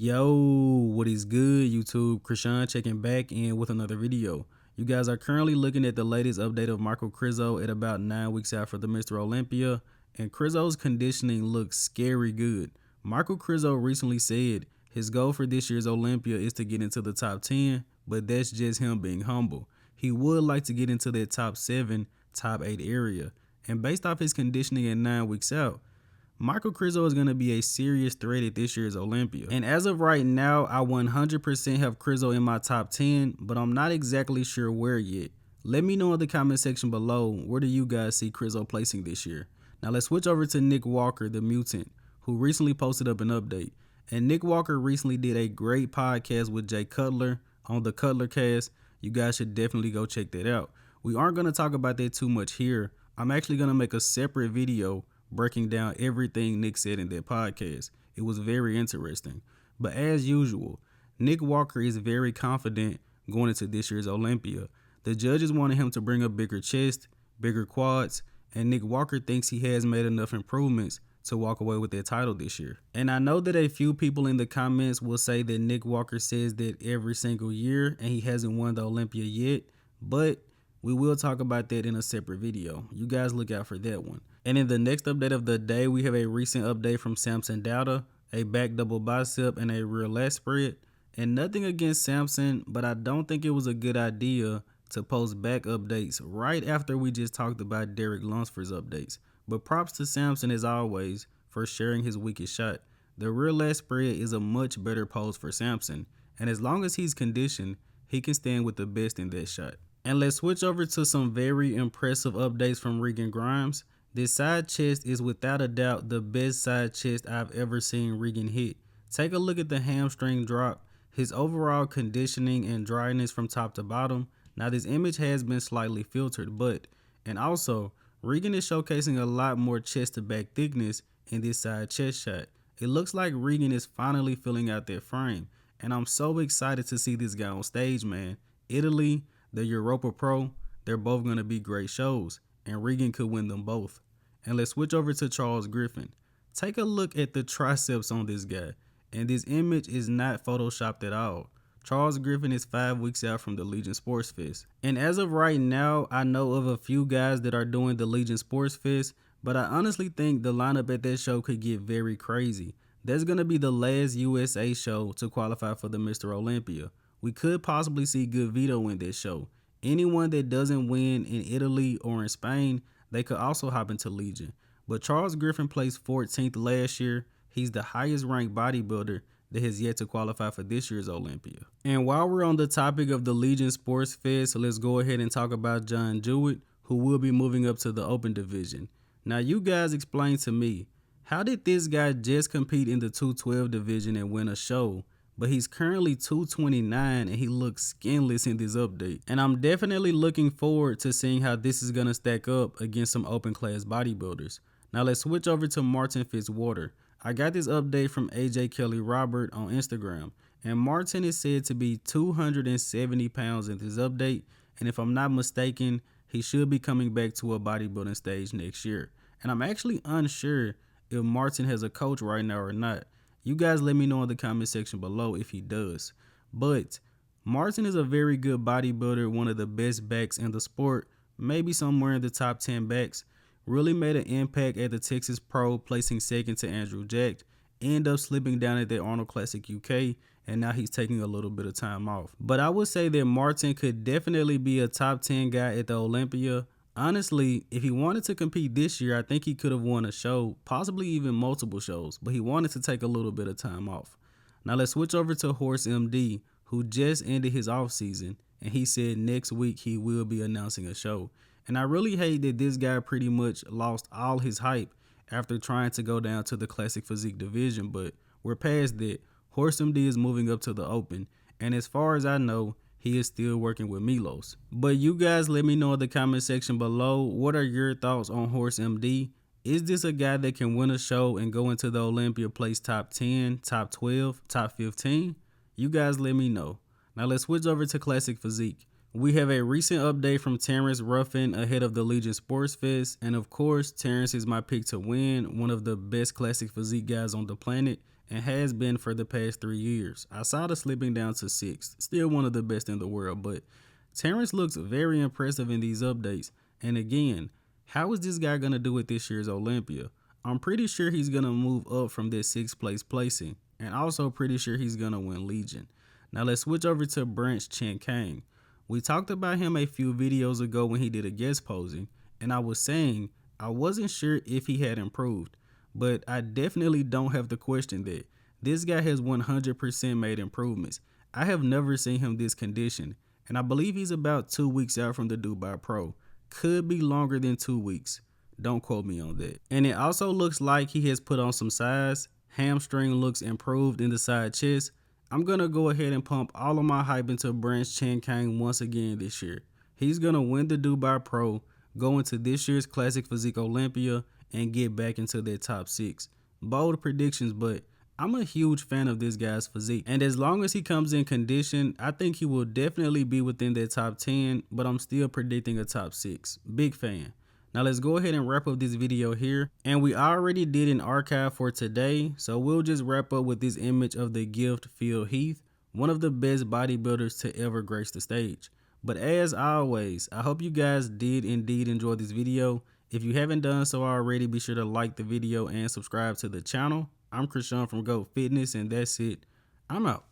Yo, what is good, YouTube? Krishan checking back in with another video. You guys are currently looking at the latest update of Michal Krizo at about 9 weeks out for the Mr. Olympia, and Krizo's conditioning looks scary good. Michal Krizo recently said his goal for this year's Olympia is to get into the top 10, but that's just him being humble. He would like to get into that top 7, top 8 area, and based off his conditioning at 9 weeks out, Michal Krizo is going to be a serious threat at this year's Olympia. And as of right now, I 100% have Krizo in my top 10, but I'm not exactly sure where yet. Let me know in the comment section below, where do you guys see Krizo placing this year? Now let's switch over to Nick Walker, the mutant, who recently posted up an update. And Nick Walker recently did a great podcast with Jay Cutler on the Cutler Cast. You guys should definitely go check that out. We aren't going to talk about that too much here. I'm actually going to make a separate video breaking down everything Nick said in that podcast. It was very interesting. But as usual, Nick Walker is very confident going into this year's Olympia. The judges wanted him to bring a bigger chest, bigger quads, and Nick Walker thinks he has made enough improvements to walk away with that title this year. And I know that a few people in the comments will say that Nick Walker says that every single year and he hasn't won the Olympia yet, but we will talk about that in a separate video. You guys look out for that one. And in the next update of the day, we have a recent update from Samson Dauda, a back double bicep and a rear lat spread. And nothing against Samson, but I don't think it was a good idea to post back updates right after we just talked about Derek Lunsford's updates. But props to Samson as always for sharing his weakest shot. The rear lat spread is a much better pose for Samson, and as long as he's conditioned, he can stand with the best in that shot. And let's switch over to some very impressive updates from Regan Grimes. This side chest is without a doubt the best side chest I've ever seen Regan hit. Take a look at the hamstring drop, his overall conditioning and dryness from top to bottom. Now this image has been slightly filtered, and also Regan is showcasing a lot more chest to back thickness in this side chest shot. It looks like Regan is finally filling out that frame, and I'm so excited to see this guy on stage, man. Italy, the Europa Pro, they're both going to be great shows, and Regan could win them both. And let's switch over to Charles Griffen. Take a look at the triceps on this guy, and this image is not photoshopped at all. Charles Griffen is 5 weeks out from the Legion Sports Fest. And as of right now, I know of a few guys that are doing the Legion Sports Fest, but I honestly think the lineup at that show could get very crazy. That's going to be the last USA show to qualify for the Mr. Olympia. We could possibly see Good Vito in this show. Anyone that doesn't win in Italy or in Spain, they could also hop into Legion. But Charles Griffen placed 14th last year. He's the highest ranked bodybuilder that has yet to qualify for this year's Olympia. And while we're on the topic of the Legion Sports Fest, let's go ahead and talk about John Jewett, who will be moving up to the open division. Now you guys explain to me, how did this guy just compete in the 212 division and win a show, but he's currently 229 and he looks skinless in this update? And I'm definitely looking forward to seeing how this is going to stack up against some open class bodybuilders. Now let's switch over to Martin Fitzwater. I got this update from AJ Kelly Robert on Instagram, and Martin is said to be 270 pounds in this update, and if I'm not mistaken, he should be coming back to a bodybuilding stage next year. And I'm actually unsure if Martin has a coach right now or not. You guys let me know in the comment section below if he does. But Martin is a very good bodybuilder, one of the best backs in the sport, maybe somewhere in the top 10 backs. Really made an impact at the Texas Pro, placing second to Andrew Jack. End up slipping down at the Arnold Classic UK, and now he's taking a little bit of time off. But I would say that Martin could definitely be a top 10 guy at the Olympia. Honestly, if he wanted to compete this year, I think he could have won a show, possibly even multiple shows, but he wanted to take a little bit of time off. Now let's switch over to Horse MD, who just ended his off season, and he said next week he will be announcing a show. And I really hate that this guy pretty much lost all his hype after trying to go down to the classic physique division, but we're past that. Horse MD is moving up to the open, and as far as I know, he is still working with Milos. But you guys let me know in the comment section below, what are your thoughts on Horse MD? Is this a guy that can win a show and go into the Olympia, place top 10, top 12, top 15? You guys let me know. Now let's switch over to classic physique. We have a recent update from Terrence Ruffin ahead of the Legion Sports Fest, and of course, Terrence is my pick to win, one of the best classic physique guys on the planet, and has been for the past 3 years. Outside of slipping down to 6th, still one of the best in the world, but Terrence looks very impressive in these updates. And again, how is this guy going to do at this year's Olympia? I'm pretty sure he's going to move up from that 6th place placing, and also pretty sure he's going to win Legion. Now let's switch over to Branch Chen. We talked about him a few videos ago when he did a guest posing, and I was saying I wasn't sure if he had improved, but I definitely don't have to question that. This guy has 100% made improvements. I have never seen him this conditioned, and I believe he's about 2 weeks out from the Dubai Pro. Could be longer than 2 weeks. Don't quote me on that. And it also looks like he has put on some size. Hamstring looks improved in the side chest. I'm going to go ahead and pump all of my hype into Branch Chen once again this year. He's going to win the Dubai Pro, go into this year's Classic Physique Olympia, and get back into that top 6. Bold predictions, but I'm a huge fan of this guy's physique. And as long as he comes in condition, I think he will definitely be within that top 10, but I'm still predicting a top 6. Big fan. Now let's go ahead and wrap up this video here. And we already did an archive for today, so we'll just wrap up with this image of the gift Phil Heath, one of the best bodybuilders to ever grace the stage. But as always, I hope you guys did indeed enjoy this video. If you haven't done so already, be sure to like the video and subscribe to the channel. I'm Krishan from GOAT Fitness, and that's it. I'm out.